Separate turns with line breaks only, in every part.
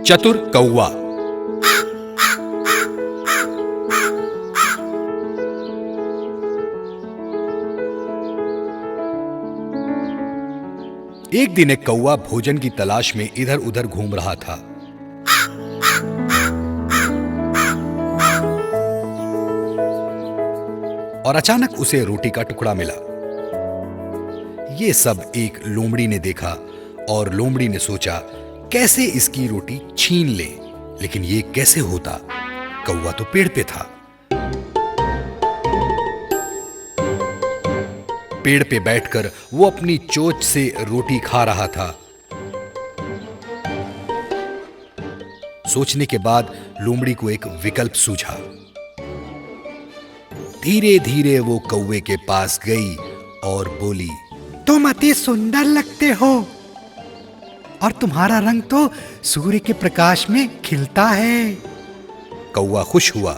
चतुर कौवा। एक दिन एक कौवा भोजन की तलाश में इधर उधर घूम रहा था। और अचानक उसे रोटी का टुकड़ा मिला। ये सब एक लोमड़ी ने देखा और लोमड़ी ने सोचा कैसे इसकी रोटी छीन ले, लेकिन ये कैसे होता? कौवा तो पेड़ पे था। पेड़ पे बैठकर वो अपनी चोंच से रोटी खा रहा था। सोचने के बाद लोमड़ी को एक विकल्प सूझा। धीरे धीरे वो कौवे के पास गई और बोली,
तुम अति सुंदर लगते हो और तुम्हारा रंग तो सूर्य के प्रकाश में खिलता है।
कौवा खुश हुआ।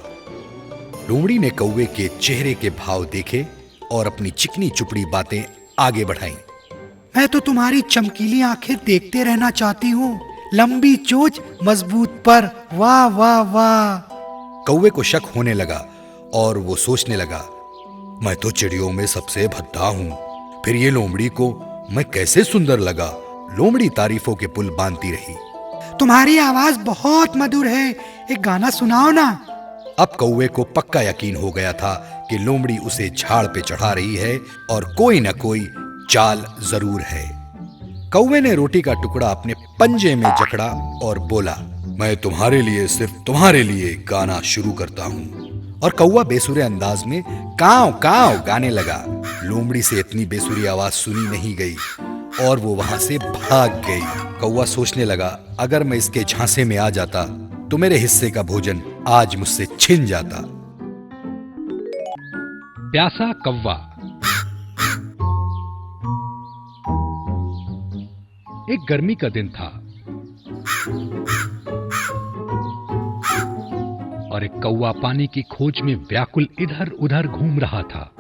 लोमड़ी ने कौवे के चेहरे के भाव देखे और अपनी चिकनी चुपड़ी बातें आगे बढ़ाई।
मैं तो तुम्हारी चमकीली आंखें देखते रहना चाहती हूँ, लंबी चोंच, मजबूत पर, वाह वाह वाह।
कौवे को शक होने लगा और वो सोचने लगा, मैं तो चिड़ियों में सबसे भद्दा हूँ, फिर ये लोमड़ी को मैं कैसे सुंदर लगा। लोमड़ी तारीफों के पुल बांधती रही।
तुम्हारी आवाज बहुत मधुर है, एक गाना सुनाओ ना।
अब कौवे को पक्का यकीन हो गया था कि लोमड़ी उसे झाड़ पे चढ़ा रही है और कोई न कोई चाल जरूर है। कौवे ने रोटी का टुकड़ा अपने पंजे में जकड़ा और बोला, मैं तुम्हारे लिए, सिर्फ तुम्हारे लिए गाना शुरू करता हूँ। और कौवा बेसुरे अंदाज में काव काव गाने लगा। लोमड़ी से इतनी बेसुरी आवाज सुनी नहीं गई और वो वहां से भाग गई। कौवा सोचने लगा, अगर मैं इसके झांसे में आ जाता तो मेरे हिस्से का भोजन आज मुझसे छिन जाता।
प्यासा कौवा। एक गर्मी का दिन था और एक कौवा पानी की खोज में व्याकुल इधर उधर घूम रहा था।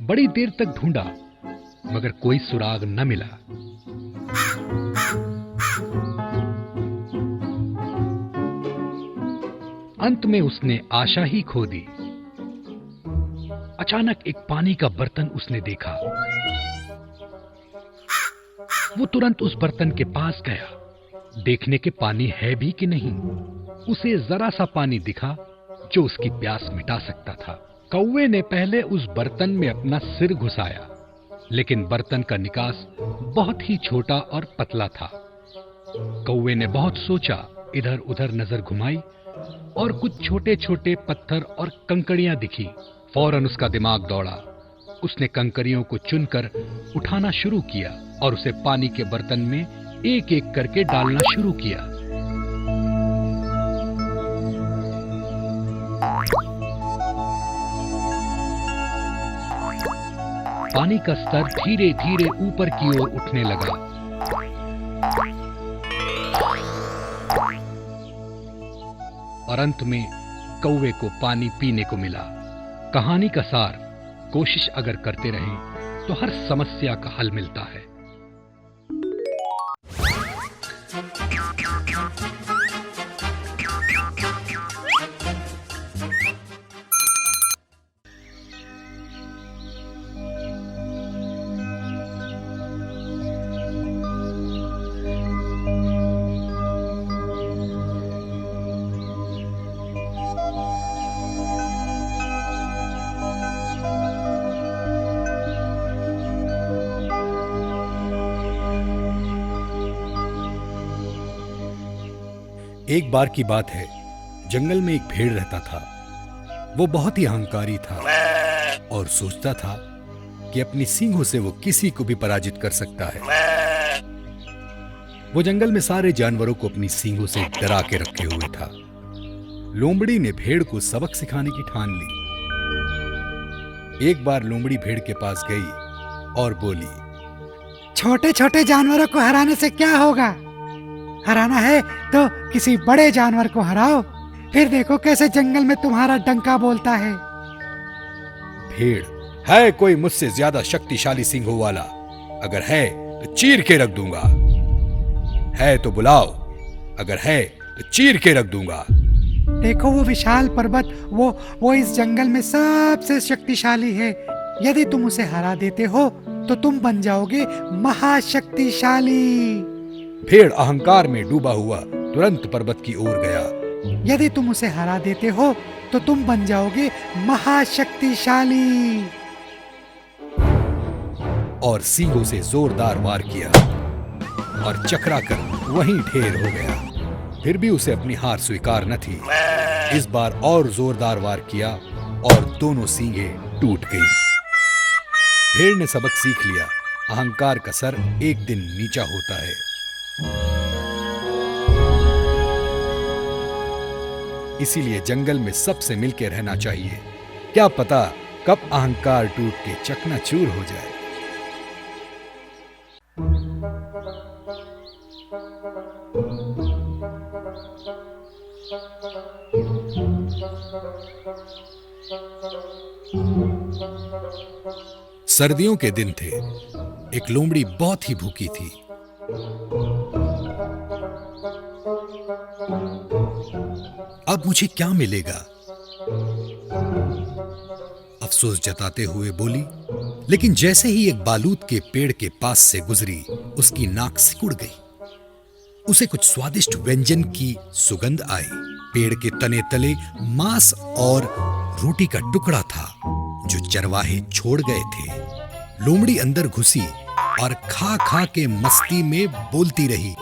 बड़ी देर तक ढूंढा मगर कोई सुराग न मिला। अंत में उसने आशा ही खो दी। अचानक एक पानी का बर्तन उसने देखा। वो तुरंत उस बर्तन के पास गया, देखने के पानी है भी कि नहीं। उसे जरा सा पानी दिखा जो उसकी प्यास मिटा सकता था। कौवे ने पहले उस बर्तन में अपना सिर घुसाया, लेकिन बर्तन का निकास बहुत ही छोटा और पतला था। कौवे ने बहुत सोचा, इधर उधर नजर घुमाई और कुछ छोटे छोटे पत्थर और कंकड़ियां दिखी। फौरन उसका दिमाग दौड़ा। उसने कंकड़ियों को चुनकर उठाना शुरू किया और उसे पानी के बर्तन में एक एक करके डालना शुरू किया। पानी का स्तर धीरे धीरे ऊपर की ओर उठने लगा। और अंत में कौवे को पानी पीने को मिला। कहानी का सार, कोशिश अगर करते रहें तो हर समस्या का हल मिलता है।
एक बार की बात है, जंगल में एक भेड़ रहता था। वो बहुत ही अहंकारी था और सोचता था कि अपनी सींगों से वो किसी को भी पराजित कर सकता है। वो जंगल में सारे जानवरों को अपनी सींगों से डरा के रखे हुए था। लोमड़ी ने भेड़ को सबक सिखाने की ठान ली। एक बार लोमड़ी भेड़ के पास गई और बोली,
छोटे छोटे जानवरों को हराने से क्या होगा? हराना है तो किसी बड़े जानवर को हराओ, फिर देखो कैसे जंगल में तुम्हारा डंका बोलता है।
भेड़, है कोई मुझसे ज्यादा शक्तिशाली सींगों वाला? अगर है तो चीर के रख दूंगा। है तो बुलाओ, अगर है तो चीर के रख दूंगा।
देखो वो विशाल पर्वत, वो इस जंगल में सबसे शक्तिशाली है। यदि तुम उसे हरा देते हो तो तुम बन जाओगे महाशक्तिशाली।
भेड़ अहंकार में डूबा हुआ तुरंत पर्वत की ओर गया।
यदि तुम उसे हरा देते हो तो तुम बन जाओगे महाशक्तिशाली।
और सींगों से जोरदार वार किया और चकरा कर वहीं ढेर हो गया। फिर भी उसे अपनी हार स्वीकार न थी। इस बार और जोरदार वार किया और दोनों सींगें टूट गईं। भेड़ ने सबक सीख लिया, अहंकार का सर एक दिन नीचा होता है। इसीलिए जंगल में सबसे मिलकर रहना चाहिए। क्या पता कब अहंकार टूट के चकनाचूर हो जाए। सर्दियों के दिन थे। एक लोमड़ी बहुत ही भूखी थी। अब मुझे क्या मिलेगा, अफसोस जताते हुए बोली। लेकिन जैसे ही एक बालूत के पेड़ के पास से गुजरी, उसकी नाक सिकुड़ गई। उसे कुछ स्वादिष्ट व्यंजन की सुगंध आई। पेड़ के तने तले मांस और रोटी का टुकड़ा था जो चरवाहे छोड़ गए थे। लोमड़ी अंदर घुसी और खा खा के मस्ती में बोलती रही,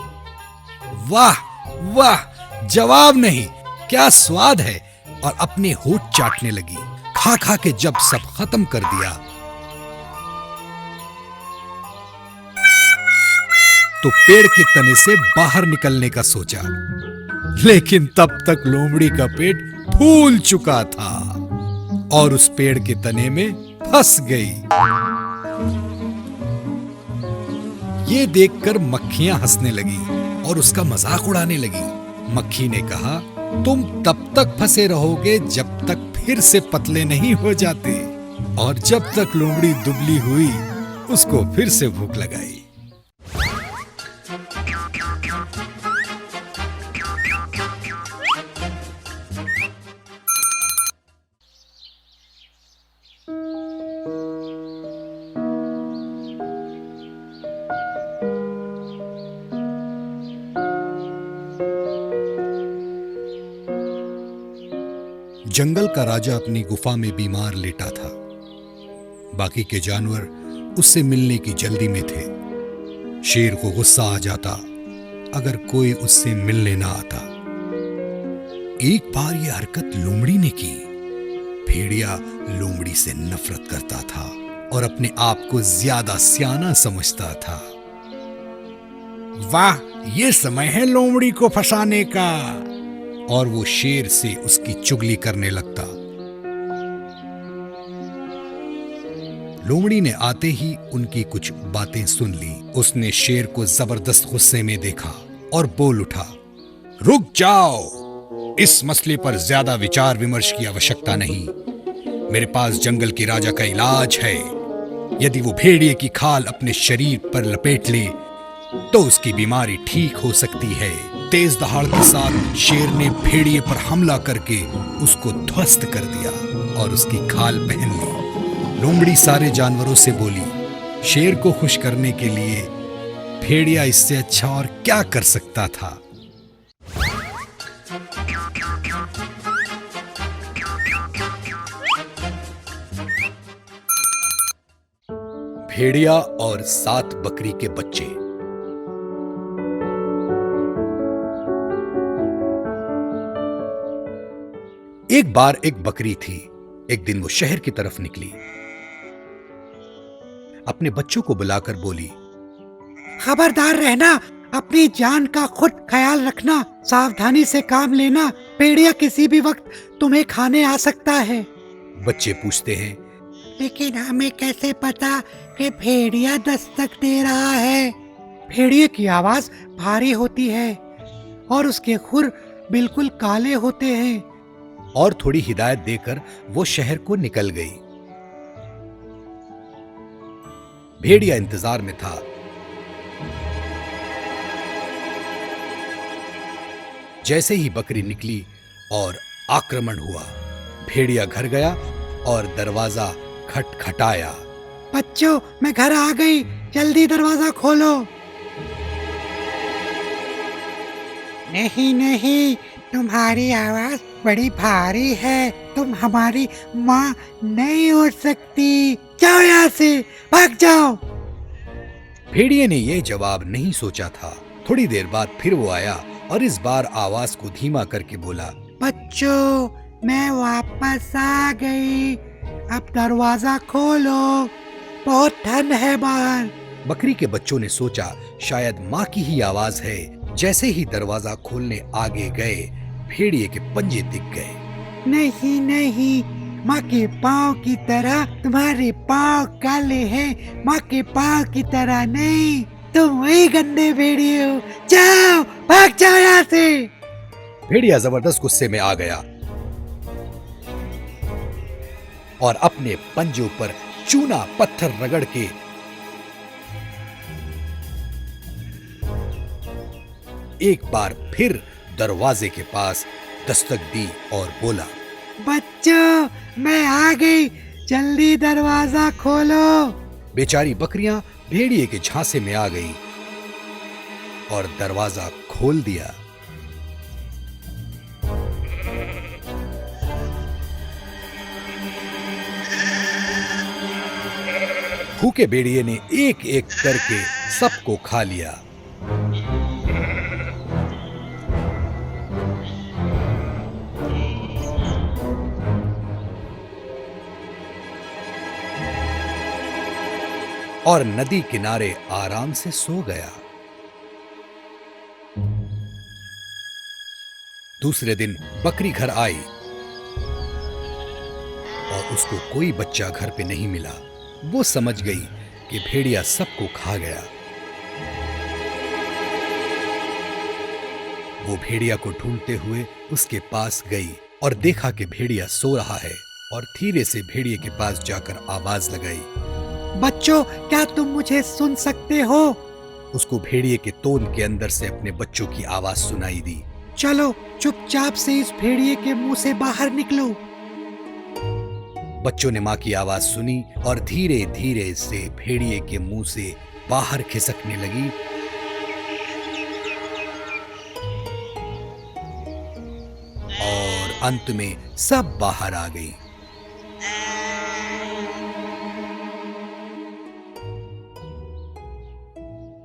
वाह वाह, जवाब नहीं, क्या स्वाद है। और अपने होठ चाटने लगी। खा खा के जब सब खत्म कर दिया तो पेड़ के तने से बाहर निकलने का सोचा, लेकिन तब तक लोमड़ी का पेट फूल चुका था और उस पेड़ के तने में फंस गई। ये देखकर मक्खियां हंसने लगी और उसका मजाक उड़ाने लगी। मक्खी ने कहा, तुम तब तक फंसे रहोगे जब तक फिर से पतले नहीं हो जाते। और जब तक लोमड़ी दुबली हुई, उसको फिर से भूख लगाई। जंगल का राजा अपनी गुफा में बीमार लेटा था। बाकी के जानवर उससे मिलने की जल्दी में थे। शेर को गुस्सा आ जाता अगर कोई उससे मिलने ना आता। एक बार यह हरकत लोमड़ी ने की। भेड़िया लोमड़ी से नफरत करता था और अपने आप को ज्यादा सियाना समझता था। वाह, ये समय है लोमड़ी को फंसाने का। और वो शेर से उसकी चुगली करने लगता। लोमड़ी ने आते ही उनकी कुछ बातें सुन ली। उसने शेर को जबरदस्त गुस्से में देखा और बोल उठा, रुक जाओ, इस मसले पर ज्यादा विचार विमर्श की आवश्यकता नहीं। मेरे पास जंगल के राजा का इलाज है। यदि वो भेड़िए की खाल अपने शरीर पर लपेट ले तो उसकी बीमारी ठीक हो सकती है। तेज दहाड़ के साथ शेर ने भेड़िए पर हमला करके उसको ध्वस्त कर दिया और उसकी खाल पहन ली। लोमड़ी सारे जानवरों से बोली, शेर को खुश करने के लिए भेड़िया इससे अच्छा और क्या कर सकता था। भेड़िया और 7 बकरी के बच्चे। एक बार एक बकरी थी। एक दिन वो शहर की तरफ निकली। अपने बच्चों को बुलाकर बोली,
खबरदार रहना, अपनी जान का खुद ख्याल रखना, सावधानी से काम लेना। भेड़िया किसी भी वक्त तुम्हें खाने आ सकता है।
बच्चे पूछते हैं,
लेकिन हमें कैसे पता कि भेड़िया दस्तक दे रहा है? भेड़िए की आवाज भारी होती है और उसके खुर बिल्कुल काले होते हैं।
और थोड़ी हिदायत देकर वो शहर को निकल गई। भेड़िया इंतजार में था जैसे ही बकरी निकली और आक्रमण हुआ, भेड़िया घर गया और दरवाजा खटखटाया।
बच्चों, मैं घर आ गई, जल्दी दरवाजा खोलो। नहीं नहीं, तुम्हारी आवाज बड़ी भारी है, तुम हमारी माँ नहीं हो सकती, जाओ यहाँ से, भाग जाओ।
भेड़िए ने यह जवाब नहीं सोचा था। थोड़ी देर बाद फिर वो आया और इस बार आवाज को धीमा करके बोला,
बच्चों, मैं वापस आ गई, अब दरवाजा खोलो, बहुत ठंड है बाहर।
बकरी के बच्चों ने सोचा शायद माँ की ही आवाज है। जैसे ही दरवाजा खोलने आगे गए, भेड़िए के पंजे दिख गए।
नहीं नहीं, माँ के पाँव की तरह तुम्हारे पाँव काले हैं, माँ के पाँव की तरह नहीं, तुम वही गंदे भेड़िए हो, जाओ, भाग जाओ यहाँ से।
भेड़िया जबरदस्त गुस्से में आ गया और अपने पंजों पर चूना पत्थर रगड़ के एक बार फिर दरवाजे के पास दस्तक दी और बोला,
बच्चों, मैं आ गई, जल्दी दरवाजा खोलो।
बेचारी बकरियां भेड़िए के झांसे में आ गई और दरवाजा खोल दिया। भूखे भेड़िए ने एक एक करके सबको खा लिया। और नदी किनारे आराम से सो गया। दूसरे दिन बकरी घर आई और उसको कोई बच्चा घर पे नहीं मिला। वो समझ गई कि भेड़िया सबको खा गया। वो भेड़िया को ढूंढते हुए उसके पास गई और देखा कि भेड़िया सो रहा है और धीरे से भेड़िए के पास जाकर आवाज लगाई,
बच्चों, क्या तुम मुझे सुन सकते हो?
उसको भेड़िए के तोंद के अंदर से अपने बच्चों की आवाज सुनाई दी।
चलो, चुपचाप से इस भेड़िए के मुंह से बाहर निकलो।
बच्चों ने माँ की आवाज सुनी और धीरे धीरे से भेड़िए के मुंह से बाहर खिसकने लगी। और अंत में सब बाहर आ गई।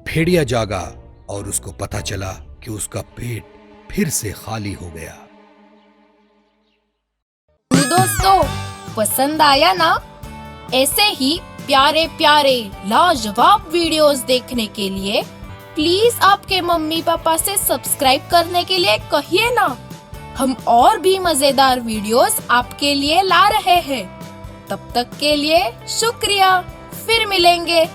भेड़िया जागा और उसको पता चला कि उसका पेट फिर से खाली हो गया।
तो दोस्तों, पसंद आया ना? ऐसे ही प्यारे प्यारे लाजवाब वीडियोस देखने के लिए प्लीज आपके मम्मी पापा से सब्सक्राइब करने के लिए कहिए ना। हम और भी मजेदार वीडियोस आपके लिए ला रहे हैं। तब तक के लिए शुक्रिया, फिर मिलेंगे।